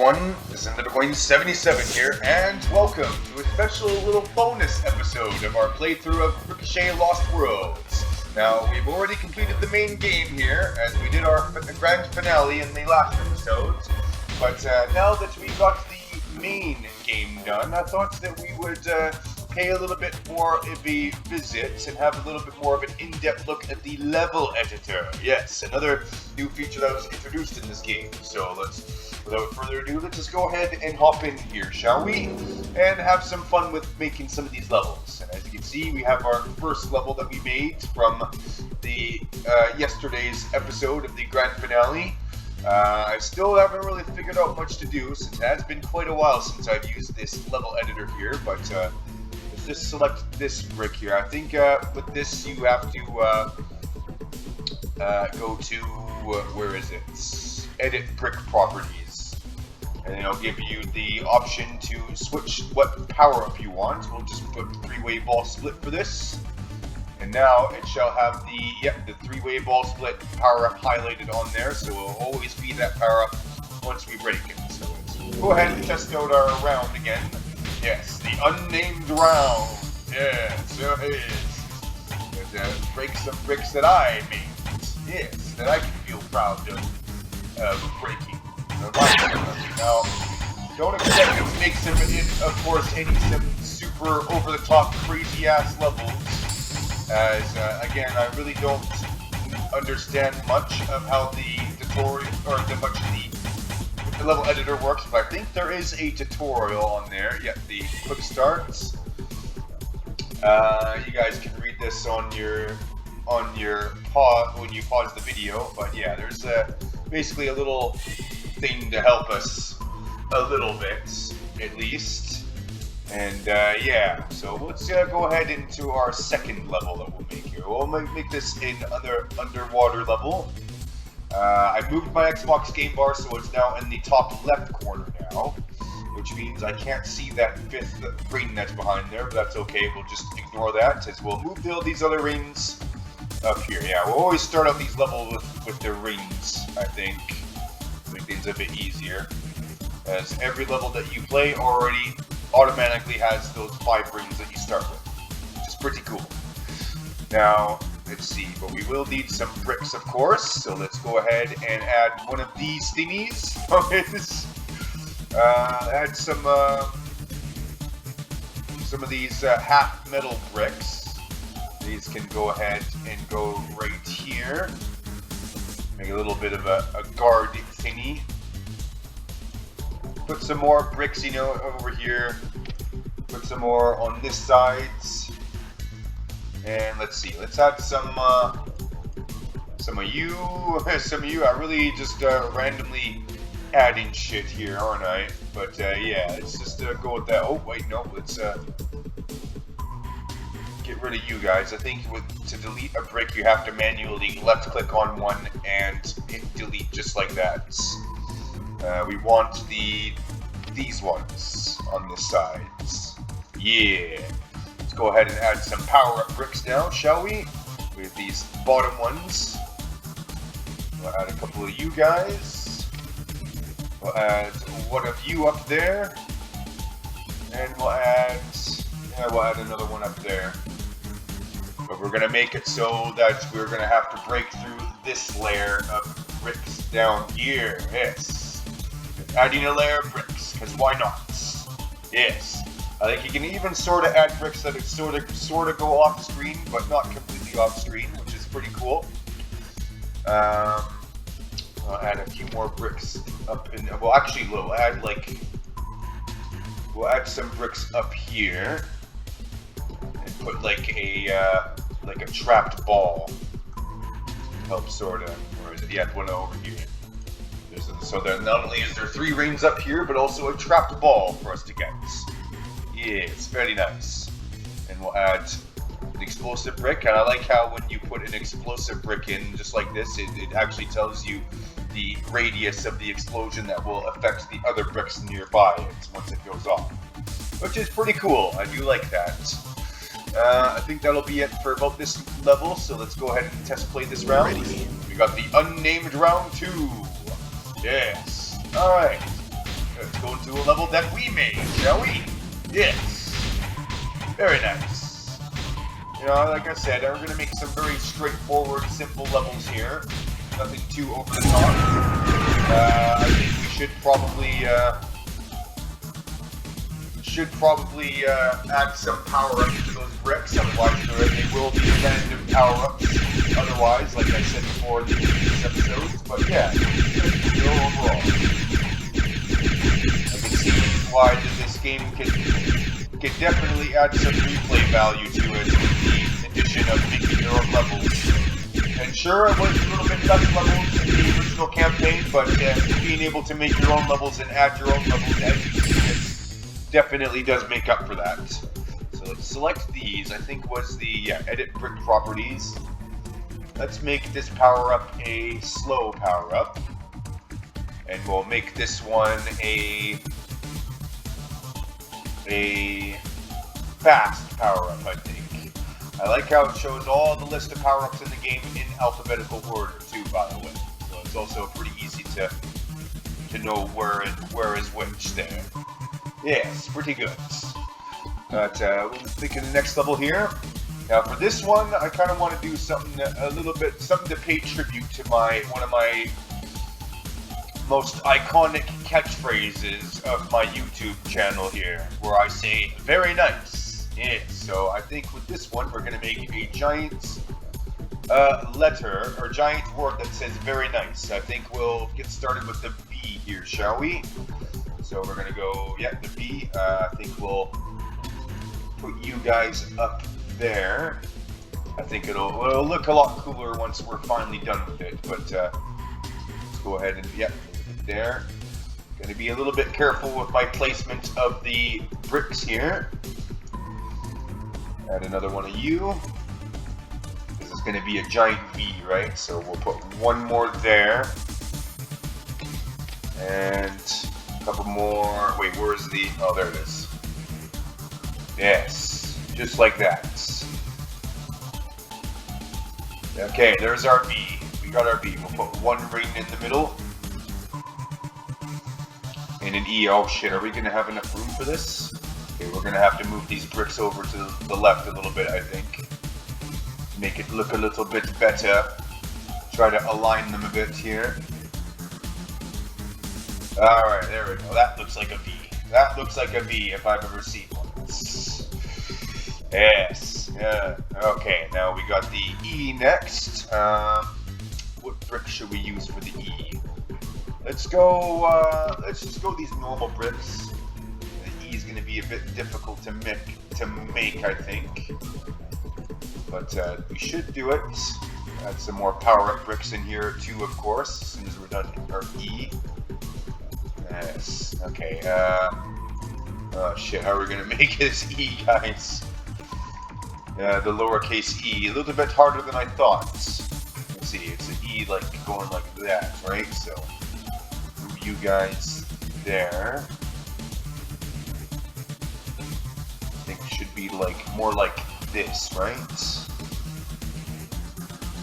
everyone, this is Undercoin77 here, and welcome to a special little bonus episode of our playthrough of Ricochet Lost Worlds. Now, we've already completed the main game here, as we did our grand finale in the last episode, but now that we got the main game done, I thought that we would pay a little bit more of a visit and have a little bit more of an in-depth look at the level editor. Yes, another new feature that was introduced in this game. So without further ado, let's just go ahead and hop in here, shall we? And have some fun with making some of these levels. And as you can see, we have our first level that we made from the yesterday's episode of the grand finale. I still haven't really figured out much to do, since it has been quite a while since I've used this level editor here, but let's just select this brick here. I think with this you have to go to, where is it? Edit brick properties. And it'll give you the option to switch what power up you want. We'll just put three-way ball split for this. And now it shall have the three-way ball split power up highlighted on there, so it'll always be that power up once we break it. So let's go ahead and test out our round again. Yes, the unnamed round. Yes, there it is. Let's break some bricks that I made. Yes, that I can feel proud of breaking. Now, don't expect me to make some, of course, some super over-the-top, crazy-ass levels. As, again, I really don't understand much of how the tutorial, or much of the level editor works, but I think there is a tutorial on there. Yep, the quick starts. You guys can read this on your pause when you pause the video, but yeah, there's basically a little thing to help us a little bit, at least. And yeah, so let's go ahead into our second level that we'll make here. We'll make this another underwater level. I've moved my Xbox game bar so it's now in the top left corner now, which means I can't see that fifth ring that's behind there, but that's okay. We'll just ignore that, as we'll move all these other rings up here. Yeah, we'll always start out these levels with the rings, I think. Make things a bit easier, as every level that you play already automatically has those 5 rings that you start with, which is pretty cool. Now, let's see, but we will need some bricks, of course, so let's go ahead and add one of these thingies. Add some of these half metal bricks. These can go ahead and go right here. Make a little bit of a guard thingy. Put some more bricks, over here. Put some more on this side. And let's see. Let's add some of you. I really just randomly adding shit here, aren't I? But yeah, let's just go with that. Oh wait, no. Let's get rid of you guys. I think to delete a brick, you have to manually left-click on one and hit delete just like that. We want these ones on this side. Yeah. Let's go ahead and add some power-up bricks now, shall we? With these bottom ones. We'll add a couple of you guys. We'll add one of you up there. And we'll add another one up there. But we're going to make it so that we're going to have to break through this layer of bricks down here. Yes. Adding a layer of bricks, because why not? Yes. I think you can even sort of add bricks that sort of go off screen, but not completely off screen, which is pretty cool. I'll add a few more bricks up in. Well, actually, we'll add some bricks up here, and put like a trapped ball. Help sort of. Where is it? Yeah, one over here. So there, not only is there 3 rings up here, but also a trapped ball for us to get. Yeah, it's very nice. And we'll add an explosive brick. And I like how when you put an explosive brick in, just like this, it actually tells you the radius of the explosion that will affect the other bricks nearby once it goes off. Which is pretty cool. I do like that. I think that'll be it for about this level. So let's go ahead and test play this round. We got the unnamed round 2. Yes. Alright. let's go into a level that we made, shall we? Yes. Very nice. You know, like I said, we're going to make some very straightforward, simple levels here. Nothing too over the top. I think we should probably add some power-ups to those bricks, otherwise they will be random power-ups. Otherwise, like I said before in the previous episodes, but yeah, good overall. I can see why this game can definitely add some replay value to it with the addition of making your own levels. And sure, it was a little bit less levels in the original campaign, but being able to make your own levels and add your own levels as you see it definitely does make up for that. So let's select these. I think was the edit brick properties. Let's make this power-up a slow power-up. And we'll make this one a fast power-up, I think. I like how it shows all the list of power-ups in the game in alphabetical order, too, by the way. So it's also pretty easy to know where is which there. Yes, pretty good. But we'll think of the next level here. Now for this one, I kind of want to do something something to pay tribute to one of my most iconic catchphrases of my YouTube channel here, where I say, very nice. Yes, so I think with this one, we're going to make a giant letter, or giant word that says very nice. I think we'll get started with the B here, shall we? So we're going to go, the B. I think we'll put you guys up there. I think it'll look a lot cooler once we're finally done with it, but let's go ahead and, there. Going to be a little bit careful with my placement of the bricks here. Add another one of you. This is going to be a giant V, right? So we'll put one more there. And a couple more. Wait, where's the... Oh, there it is. Yes. Just like that. Okay, there's our V. We got our V. We'll put one ring in the middle. And an E. Oh shit, are we going to have enough room for this? Okay, we're going to have to move these bricks over to the left a little bit, I think. Make it look a little bit better. Try to align them a bit here. Alright, there we go. That looks like a V. That looks like a V if I've ever seen one. Yes. Yeah. Okay, now we got the E next. What brick should we use for the E? Let's go, let's just go these normal bricks. The E is going to be a bit difficult to make, I think. But we should do it. Add some more power-up bricks in here too, of course, as soon as we're done with our E. Yes, okay, oh shit, how are we going to make this E, guys? The lowercase E, a little bit harder than I thought. Let's see, it's an E like going like that, right? So, move you guys there. I think it should be like, more like this, right?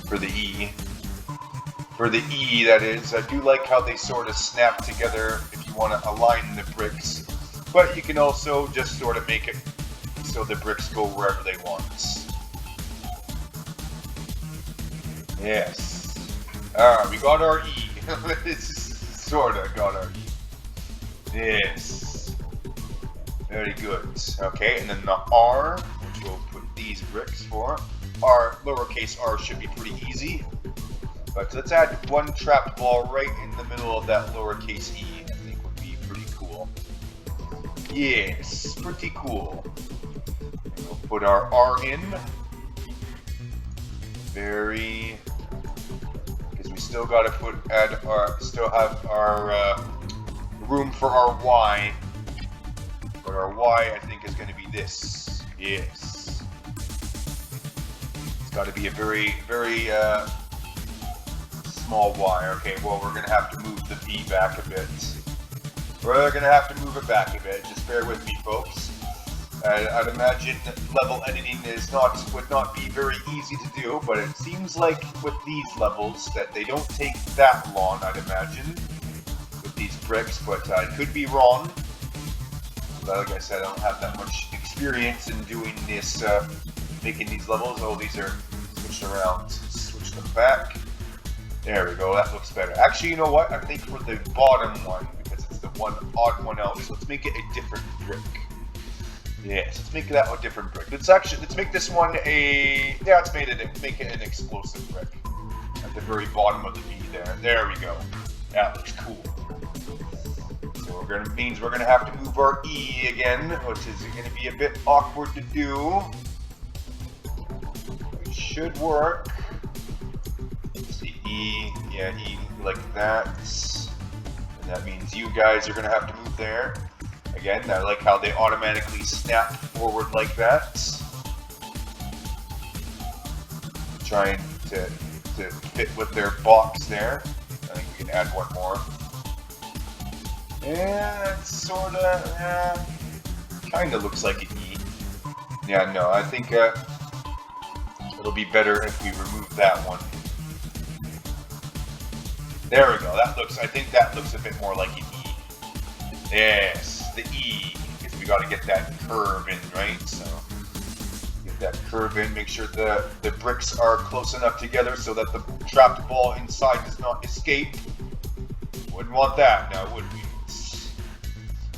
For the E. For the E, that is. I do like how they sort of snap together if you want to align the bricks. But you can also just sort of make it so the bricks go wherever they want. Yes. Alright, we got our E. Sorta got our E. Yes. Very good. Okay, and then the R, which we'll put these bricks for. Our lowercase r should be pretty easy. But let's add one trapped ball right in the middle of that lowercase E. I think would be pretty cool. Yes, pretty cool. And we'll put our R in. Very... Because we still got to still have our room for our Y. But our Y, I think, is going to be this. Yes. It's got to be a very, very small Y. Okay, well, we're going to have to move the V back a bit. We're going to have to move it back a bit. Just bear with me, folks. I'd imagine level editing would not be very easy to do, but it seems like with these levels that they don't take that long, I'd imagine. With these bricks, but I could be wrong. Like I said, I don't have that much experience in doing this, making these levels. Oh, these are switched around. Switch them back. There we go, that looks better. Actually, you know what? I think for the bottom one, because it's the one odd one out, so let's make it a different brick. Yes, let's make that a different brick. Let's make this one a, yeah, let's make it an explosive brick. At the very bottom of the V there. There we go. That looks cool. So means we're gonna have to move our E again, which is gonna be a bit awkward to do. It should work. Let's see, E, yeah, E like that. And that means you guys are gonna have to move there. Again, I like how they automatically snap forward like that. Trying to fit with their box there. I think we can add one more. Yeah, it's sorta, kinda looks like an E. Yeah, no, I think it'll be better if we remove that one. There we go, I think that looks a bit more like an E. Yes, the E, because we gotta get that curve in, right? So, get that curve in, make sure the bricks are close enough together so that the trapped ball inside does not escape. Wouldn't want that now, would we?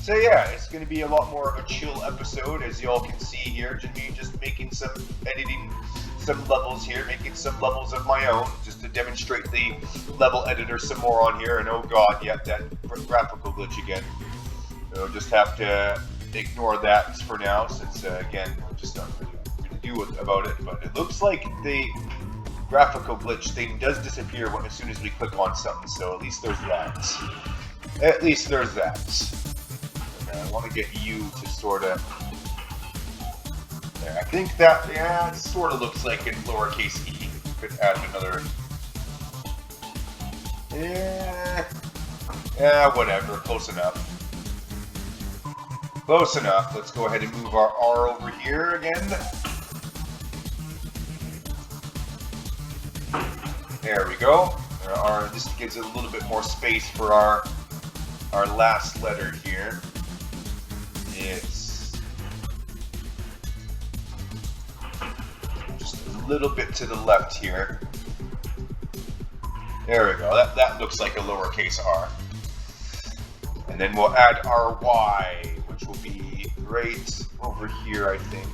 So yeah, it's going to be a lot more of a chill episode, as y'all can see here. Just making some editing, some levels here, making some levels of my own, just to demonstrate the level editor some more on here. And oh god, yeah, that graphical glitch again. So just have to ignore that for now, since again, we're just not really going to do about it. But it looks like the graphical glitch thing does disappear as soon as we click on something. So at least there's that. At least there's that. I want to get you to sort of, there, I think that, yeah, it sort of looks like in lowercase e. Could add another, yeah, whatever, close enough. Close enough. Let's go ahead and move our R over here again. There we go. This gives it a little bit more space for our last letter here. It's just a little bit to the left here. There we go. That looks like a lowercase r. And then we'll add our y, which will be right over here, I think.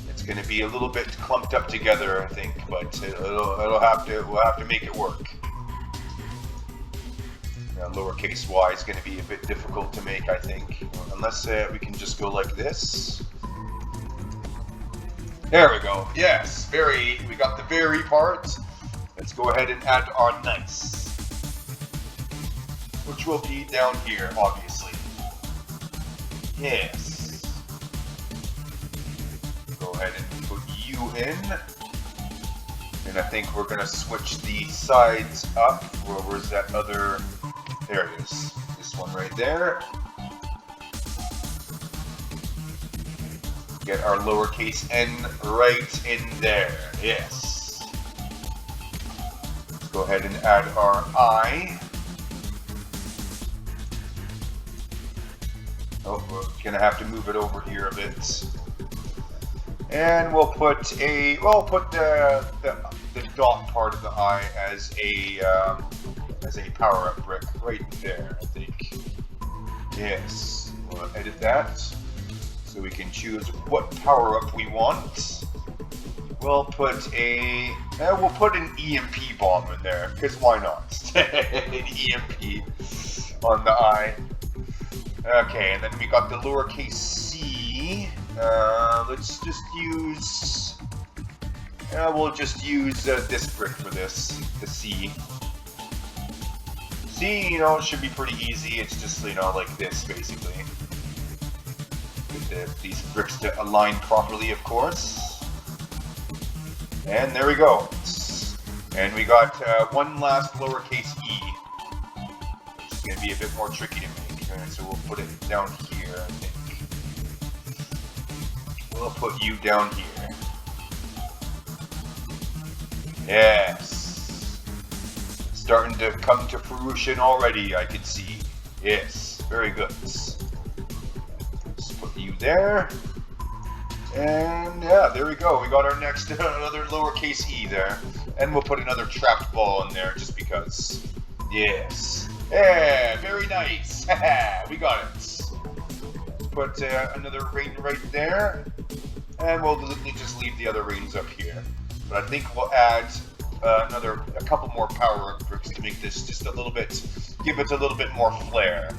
It's going to be a little bit clumped up together, I think, but we'll have to make it work. Lowercase y is going to be a bit difficult to make, I think, unless we can just go like this. There we go. Yes, we got the very part. Let's go ahead and add our nice, which will be down here, obviously. Yes. Go ahead and put you in. And I think we're going to switch the sides up. Where's that other... There it is. This one right there. Get our lowercase n right in there. Yes. Let's go ahead and add our I. Oh, we're gonna have to move it over here a bit. And we'll put the dot part of the I as a power-up brick right there, I think. Yes, we'll edit that so we can choose what power-up we want. We'll put an EMP bomb in there, because why not? An EMP on the I. Okay, and then we got the lowercase c. Let's just use... we'll just use this brick for this, the C. C, it should be pretty easy. It's just, like this, basically. Get these bricks to align properly, of course. And there we go. And we got one last lowercase e. Which is going to be a bit more tricky to make. And so we'll put it down here, I think. We'll put you down here. Yes. starting to come to fruition already, I can see. Yes, very good. Let's put you there. And yeah, there we go. We got our next, another lowercase e there. And we'll put another trapped ball in there just because. Yes. Yeah, very nice. We got it. Put another ring right there. And we'll just leave the other rings up here. But I think we'll add a couple more power-up bricks to make this just a little bit, give it a little bit more flair.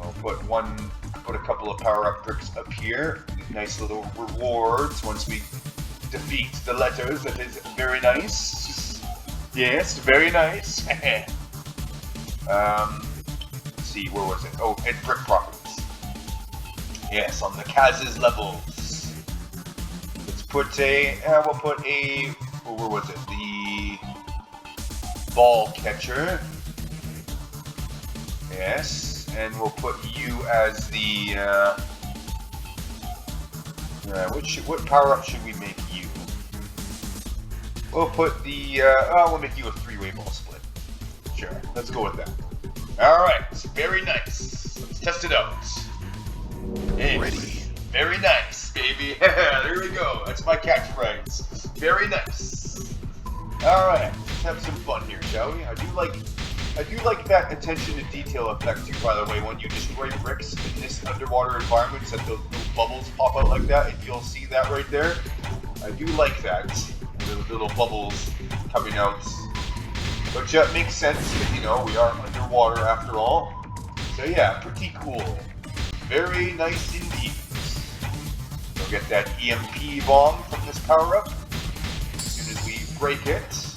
I'll put a couple of power-up bricks up here. Nice little rewards once we defeat the letters. That is very nice. Yes, very nice. Let's see, where was it? Oh, at brick properties. Yes, on the Kaz's levels. Let's put we'll put a, where was it? The ball catcher. Yes, and we'll put you as the, what power-up should we make you? We'll put the, we'll make you a three-way ball split. Sure, let's go with that. Alright, very nice. Let's test it out. Hey, ready. Very nice, baby. There we go. That's my catchphrase. Very nice. Alright, let's have some fun here, shall we? I do like that attention to detail effect too, by the way. When you destroy bricks in this underwater environment, that those little bubbles pop out like that, and you'll see that right there. I do like that. The little bubbles coming out. Which makes sense, because, you know, we are underwater after all. So yeah, pretty cool. Very nice indeed. We'll get that EMP bomb from this power-up as soon as we break it.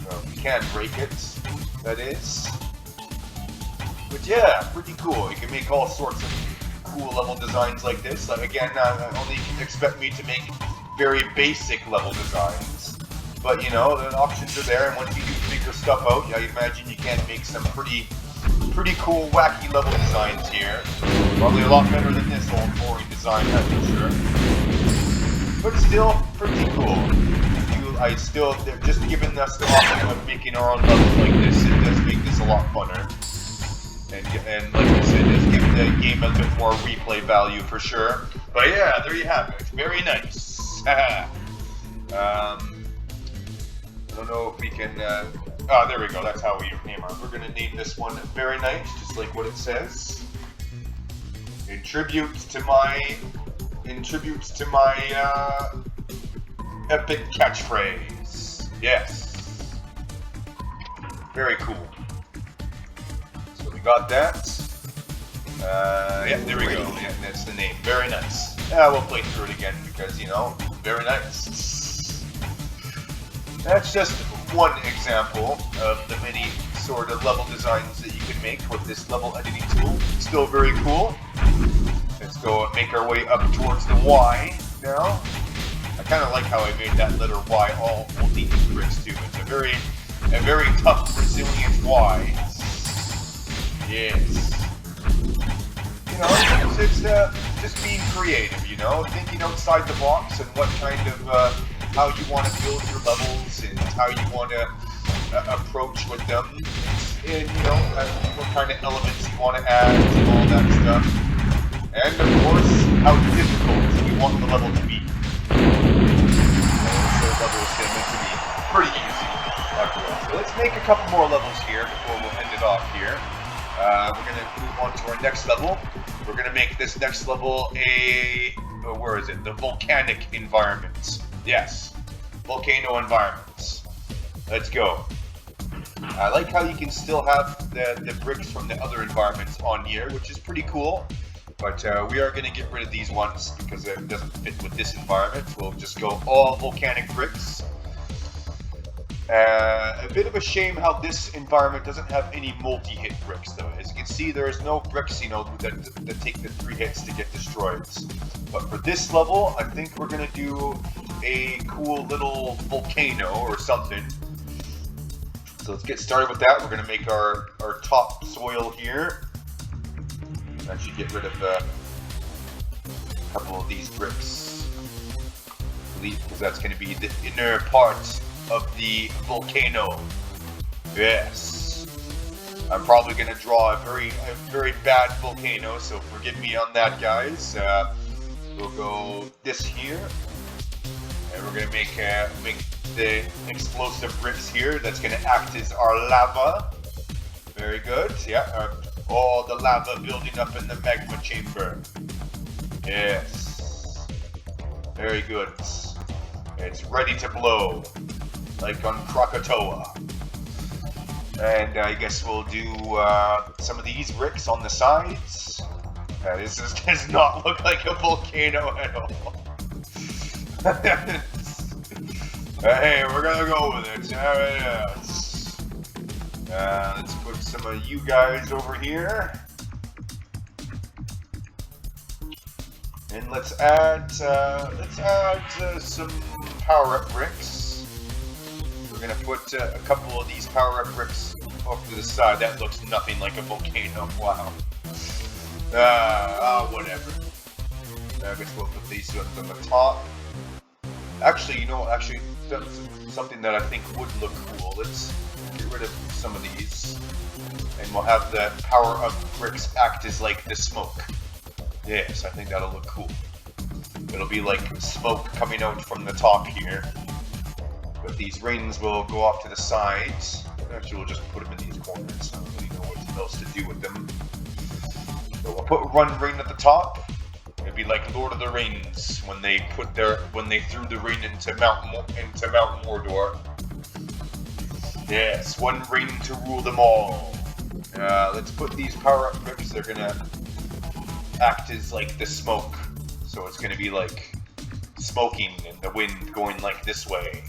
Well, we can break it, that is. But yeah, pretty cool. You can make all sorts of cool level designs like this. Like, again, only you can expect me to make very basic level designs. But, you know, the options are there, and once you do figure stuff out, I imagine you can make some pretty cool, wacky level designs here. Probably a lot better than this old boring design, that's for sure. But still, pretty cool. They're just giving us the option of making our own levels like this. It does make this a lot funner. And like I said, it does give the game a bit more replay value for sure. But yeah, there you have it. Very nice. I don't know if we can, there we go, that's how we name our. We're going to name this one Very Nice, just like what it says. In tribute to my epic catchphrase. Yes. Very cool. So we got that. Yeah, there we go. Yeah, that's the name. Very nice. We'll play through it again because, you know, very nice. That's just one example of the many sort of level designs that you can make with this level editing tool. Still very cool. Let's go and make our way up towards the Y now. I kind of like how I made that letter Y all neat bricks too. It's a very tough, resilient Y. Yes. You know, it's just being creative, you know, thinking outside the box and what kind of, how you want to build your levels and how you want to approach with them, and you know what kind of elements you want to add and all that stuff, and of course how difficult you want the level to be. So the level is meant to be pretty easy after all. So let's make a couple more levels here before we'll end it off here. We're going to move on to our next level. We're going to make this next level where is it? The volcanic environment. Yes, volcano environments. Let's go. I like how you can still have the bricks from the other environments on here, which is pretty cool. But we are going to get rid of these ones because it doesn't fit with this environment. We'll just go all volcanic bricks. A bit of a shame how this environment doesn't have any multi-hit bricks though. As you can see, there is no bricks, you know, that take the 3 hits to get destroyed. But for this level, I think we're going to do a cool little volcano or something. So let's get started with that. We're going to make our top soil here. That should get rid of a couple of these bricks. Because that's going to be the inner part of the volcano. Yes. I'm probably gonna draw a very bad volcano, so forgive me on that, guys. We'll go this here, and we're gonna make the explosive bricks here. That's gonna act as our lava. Very good. Yeah. All the lava building up in the magma chamber. Yes. Very good. It's ready to blow, like on Krakatoa. And I guess we'll do some of these bricks on the sides. This does not look like a volcano at all. Hey, we're gonna go with it. Let's put some of you guys over here. And let's add some power-up bricks. We're gonna put a couple of these power-up bricks off to the side. That looks nothing like a volcano. Wow. Whatever. I guess we'll put these ones on the top. Actually, you know, that's something that I think would look cool. Let's get rid of some of these, and we'll have the power-up bricks act as like the smoke. Yes, I think that'll look cool. It'll be like smoke coming out from the top here. But these rings will go off to the sides. Actually, we'll just put them in these corners. I don't really know what else to do with them. So we'll put one ring at the top. It'd be like Lord of the Rings when they threw the ring into Mount Mordor. Yes, one ring to rule them all. Let's put these power-up bricks. They're gonna act as like the smoke, so it's gonna be like smoking and the wind going like this way.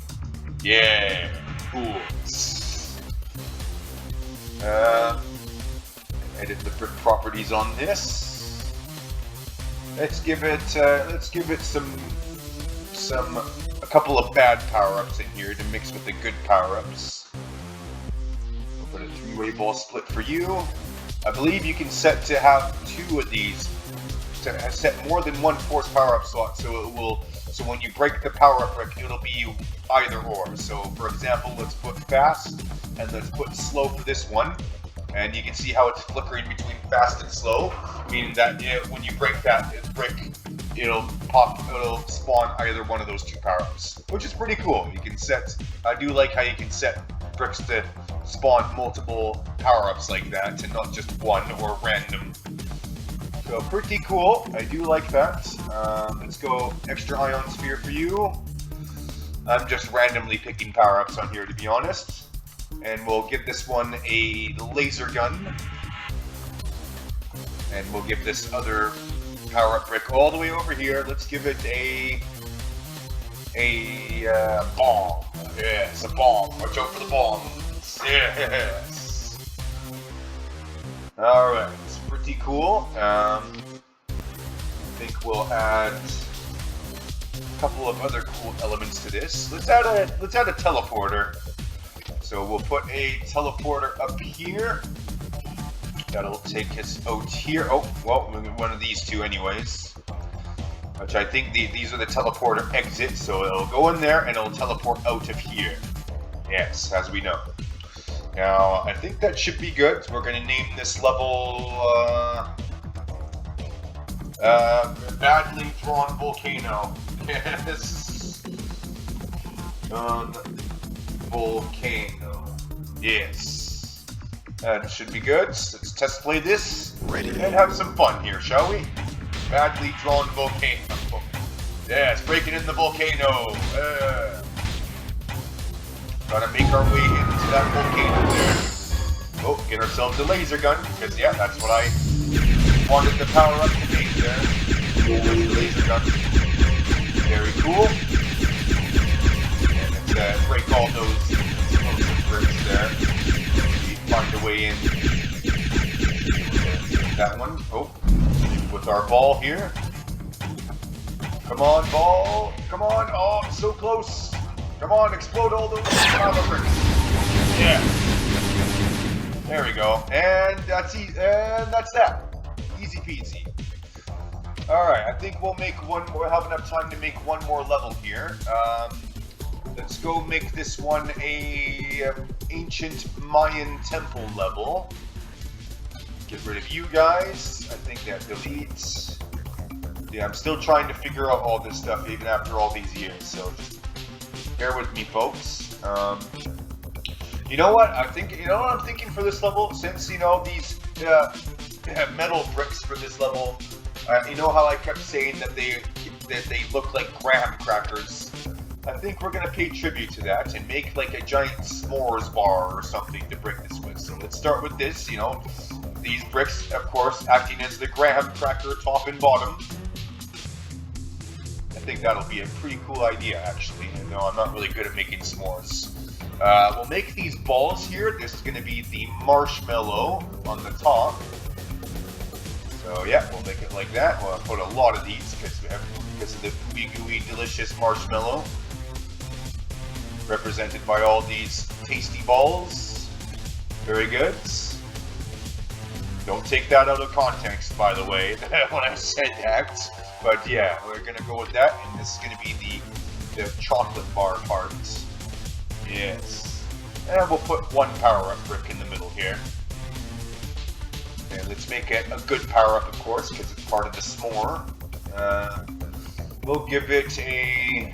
Yeah, cool. Edit the brick properties on this. Let's give it a couple of bad power-ups in here to mix with the good power-ups. We'll put a three-way ball split for you. I believe you can set to have two of these, to set more than one force power-up slot, so it will. So when you break the power-up brick, it'll be either or. So for example, let's put fast and let's put slow for this one, and you can see how it's flickering between fast and slow, meaning that when you break that brick, it'll spawn either one of those two power-ups, which is pretty cool. You can set. I do like how you can set bricks to spawn multiple power-ups like that, and not just one or random. So pretty cool. I do like that. Let's go extra ion sphere for you. I'm just randomly picking power-ups on here, to be honest. And we'll give this one a laser gun. And we'll give this other power-up brick all the way over here. Let's give it a bomb. Yes, a bomb. Watch out for the bombs. Yes. Alright, it's pretty cool. I think we'll add a couple of other cool elements to this. Let's add a teleporter. So we'll put a teleporter up here. That'll take us out here. Oh, well, one of these two anyways. Which I think these are the teleporter exits, so it'll go in there and it'll teleport out of here. Yes, as we know. Now, I think that should be good. We're going to name this level, Badly Drawn Volcano. Yes. Volcano. Yes. That should be good. Let's test play this. Ready. And have some fun here, shall we? Badly Drawn Volcano. Yes, breaking in the volcano. Gotta make our way into that volcano there. Oh, get ourselves a laser gun, because yeah, that's what I wanted the power up to make there. Laser gun. Very cool. And let's break all those explosive bricks there. We find a way in. That one. Oh, with our ball here. Come on, ball. Come on. Oh, I'm so close. Come on, explode all those lava bricks. Yeah. There we go. And that's easy. And that's that. Easy peasy. Alright, I think we'll make one more. We'll have enough time to make one more level here. Let's go make this one a ancient Mayan temple level. Get rid of you guys. I think that deletes. Yeah, I'm still trying to figure out all this stuff even after all these years, so just bear with me, folks. You know what? You know what I'm thinking for this level? Since, you know, these metal bricks for this level, you know how I kept saying that they look like graham crackers? I think we're gonna pay tribute to that and make like a giant s'mores bar or something to break this with. So let's start with this, you know. These bricks, of course, acting as the graham cracker top and bottom. I think that'll be a pretty cool idea, actually. No, I'm not really good at making s'mores. We'll make these balls here. This is going to be the marshmallow on the top. So yeah, we'll make it like that. We'll put a lot of these because of the gooey, gooey, delicious marshmallow. Represented by all these tasty balls. Very good. Don't take that out of context, by the way, when I said that. But yeah, we're going to go with that, and this is going to be the chocolate bar part. Yes. And we'll put one power-up brick in the middle here. And let's make it a good power-up, of course, because it's part of the s'more. We'll give it a...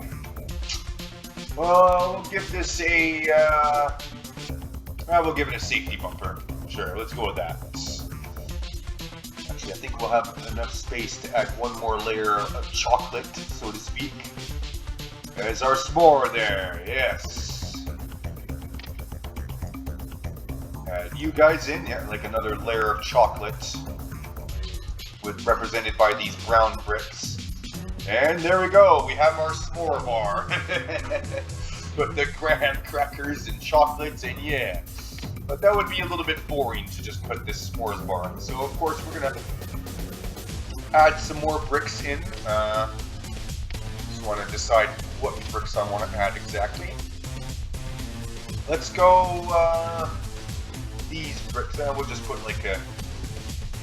Well, we'll give this a... we'll give it a safety bumper. Sure, let's go with that. Actually, I think we'll have enough space to add one more layer of chocolate, so to speak. There's our s'more there, yes. Add you guys in, yeah, like another layer of chocolate, represented by these brown bricks. And there we go, we have our s'more bar. Put the graham crackers and chocolates, and yeah. But that would be a little bit boring to just put this s'mores bar on. So of course we're gonna add some more bricks in. Just want to decide what bricks I want to add exactly. Let's go these bricks. We'll just put like a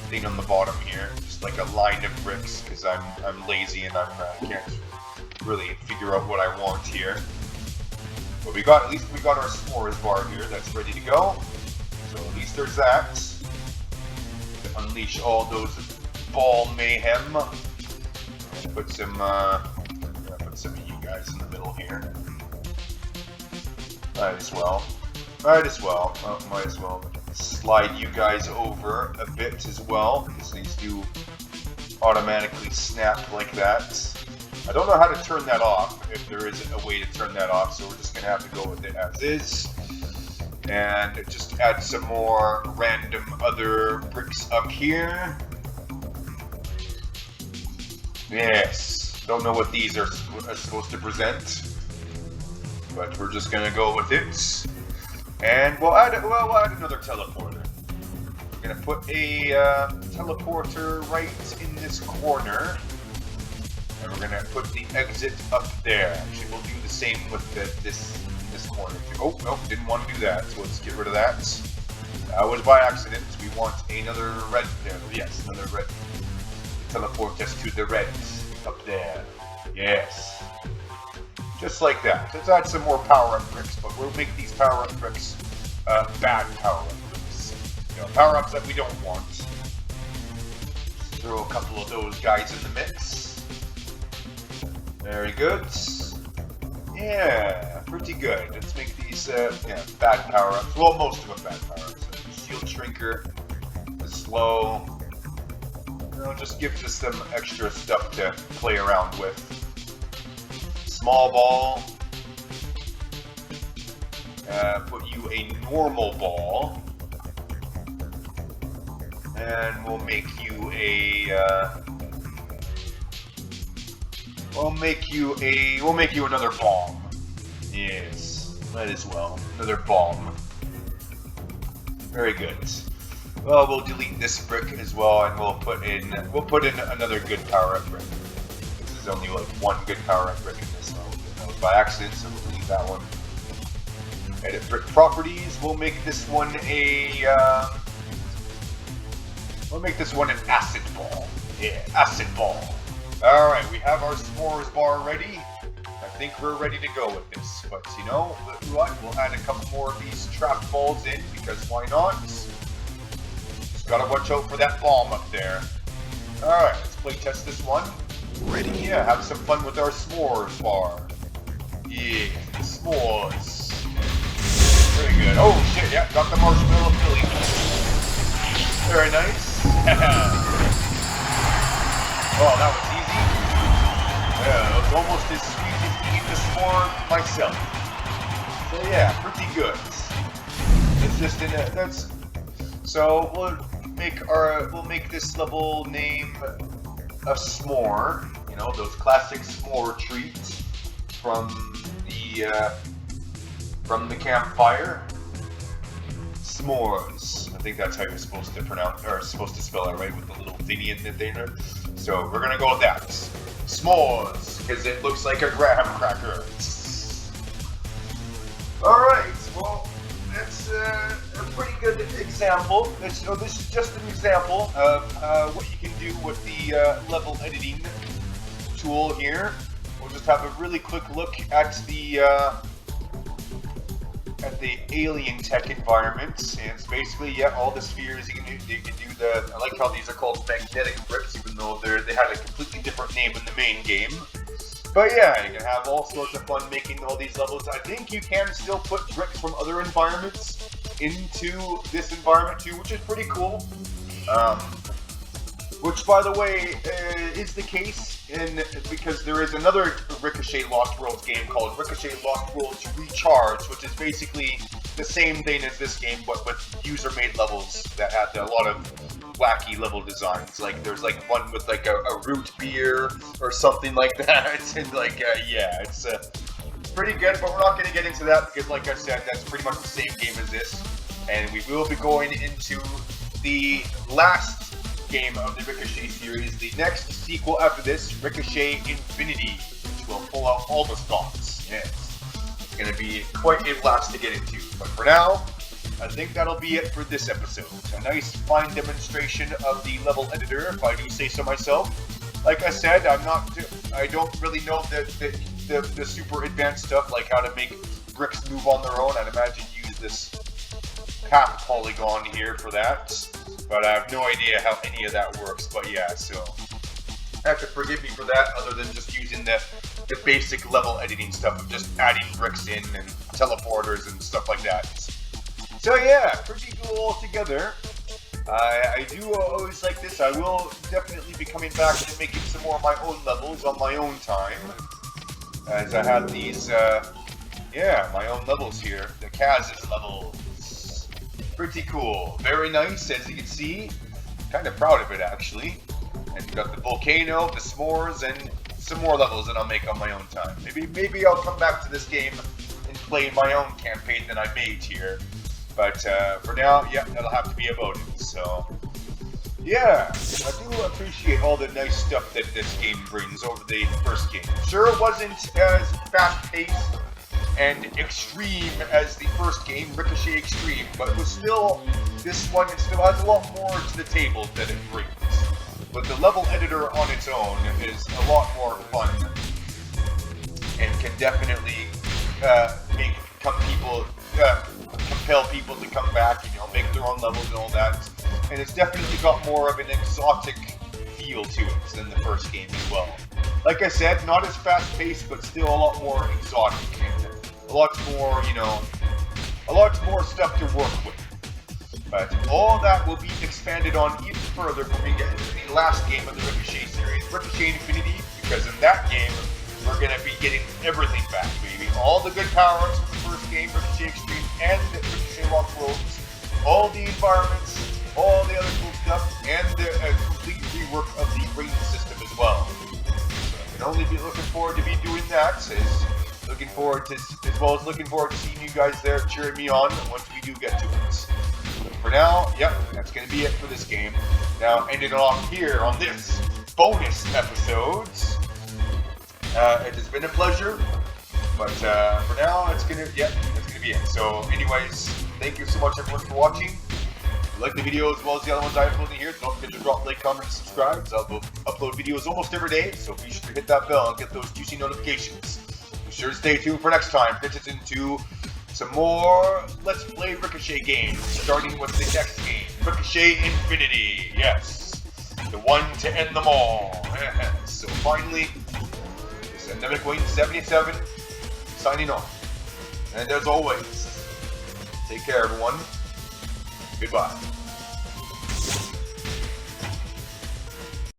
thing on the bottom here, just like a line of bricks, because I'm lazy and I can't really figure out what I want here. But at least we got our s'mores bar here. That's ready to go. So at least there's that. To unleash all those ball mayhem. Put some of you guys in the middle here. Might as well. Oh, might as well slide you guys over a bit as well, because these do automatically snap like that. I don't know how to turn that off, if there is a way to turn that off, so we're just going to have to go with it as is. And just add some more random other bricks up here. Yes, don't know what these are supposed to present, but we're just going to go with it. And we'll add another teleporter. We're going to put a teleporter right in this corner. And we're going to put the exit up there. Actually, we'll do the same with this corner too. Oh, no, didn't want to do that, so let's get rid of that. That was by accident. We want another red there. Yes, another red. Teleport us to the red up there. Yes. Just like that. Let's add some more power-up bricks, but we'll make these power-up bricks bad power-up bricks. You know, power-ups that we don't want. Just throw a couple of those guys in the mix. Very good. Yeah, pretty good. Let's make these bad power-ups. Well, most of them bad power-ups. Shield Shrinker, the Slow. You know, just gives us some extra stuff to play around with. Small ball. Put you a normal ball. And we'll make you a... We'll make you another bomb. Yes, might as well. Another bomb. Very good. Well, we'll delete this brick as well, and we'll put in another good power-up brick. This is only like one good power-up brick in this one. That was by accident, so we'll delete that one. Edit brick properties. We'll make this one an acid ball. Yeah, acid ball. Alright, we have our s'mores bar ready. I think we're ready to go with this. But you know what? We'll add a couple more of these trap balls in, because why not? Just gotta watch out for that bomb up there. Alright, let's play test this one. Ready? Yeah, have some fun with our s'mores bar. Yeah, s'mores. Very good. Oh shit, yeah, got the marshmallow filling. Very nice. Oh, that was easy. Yeah, it was almost as sweet as eating the s'more myself. So yeah, pretty good. It's just in a, that's, so we'll make this level name a s'more. You know, those classic s'more treats from the campfire. S'mores. I think that's how you're supposed to pronounce, or supposed to spell it, right? With the little thingy in there. So we're gonna go with that. S'mores, because it looks like a graham cracker. Alright, well, that's a pretty good example. This is just an example of what you can do with the level editing tool here. We'll just have a really quick look at the alien tech environment, and it's basically, yeah, all the spheres. You can do the, I like how these are called magnetic bricks, even though they had a completely different name in the main game. But yeah, you can have all sorts of fun making all these levels. I think you can still put bricks from other environments into this environment too, which is pretty cool. Which, by the way, is the case because there is another Ricochet Lost Worlds game called Ricochet Lost Worlds Recharged, which is basically the same thing as this game, but with user-made levels that had a lot of wacky level designs. Like, there's like one with like a root beer or something like that, and like, yeah, it's pretty good, but we're not going to get into that because, like I said, that's pretty much the same game as this, and we will be going into the last game of the Ricochet series, the next sequel after this, Ricochet Infinity, which will pull out all the stops. Yes, it's going to be quite a blast to get into, but for now, I think that'll be it for this episode. A nice fine demonstration of the level editor, if I do say so myself. Like I said, I don't really know the super advanced stuff, like how to make bricks move on their own. I'd imagine use this half polygon here for that. But I have no idea how any of that works, but yeah, so have to forgive me for that, other than just using the basic level editing stuff of just adding bricks in and teleporters and stuff like that. So yeah, pretty cool altogether. I do always like this. I will definitely be coming back and making some more of my own levels on my own time, as I have these, yeah, my own levels here, the Kaz's levels. Pretty cool. Very nice, as you can see. Kind of proud of it, actually. And you got the volcano, the s'mores, and some more levels that I'll make on my own time. Maybe I'll come back to this game and play my own campaign that I made here. But for now, yeah, that'll have to be about it. So, yeah, I do appreciate all the nice stuff that this game brings over the first game. Sure, it wasn't as fast-paced and extreme as the first game, Ricochet Xtreme, but it was still, this one, it still has a lot more to the table that it brings. But the level editor on its own is a lot more fun, and can definitely compel people to come back and, you know, make their own levels and all that. And it's definitely got more of an exotic feel to it than the first game as well. Like I said, not as fast-paced, but still a lot more exotic. A lot more, you know, a lot more stuff to work with. But all that will be expanded on even further when we get into the last game of the Ricochet series, Ricochet Infinity, because in that game, we're going to be getting everything back, baby. All the good power-ups from the first game, Ricochet Xtreme, and Ricochet Lost Worlds, all the environments, all the other cool stuff, and the complete rework of the range system as well. So I can only be looking forward to be doing that, looking forward to seeing you guys there cheering me on once we do get to it. But for now, yep, that's going to be it for this game. Now, ending it off here on this bonus episode. It has been a pleasure, but for now, that's going to be it. So, anyways, thank you so much everyone for watching. If you like the video as well as the other ones I upload in here, don't forget to drop, like, comment, and subscribe. I'll upload videos almost every day, so be sure to hit that bell and get those juicy notifications. sure to stay tuned for next time. Pitch us into some more Let's Play Ricochet games, starting with the next game, Ricochet Infinity. Yes, the one to end them all. So finally, this is Endemic Wing 77 signing off. And as always, take care, everyone. Goodbye.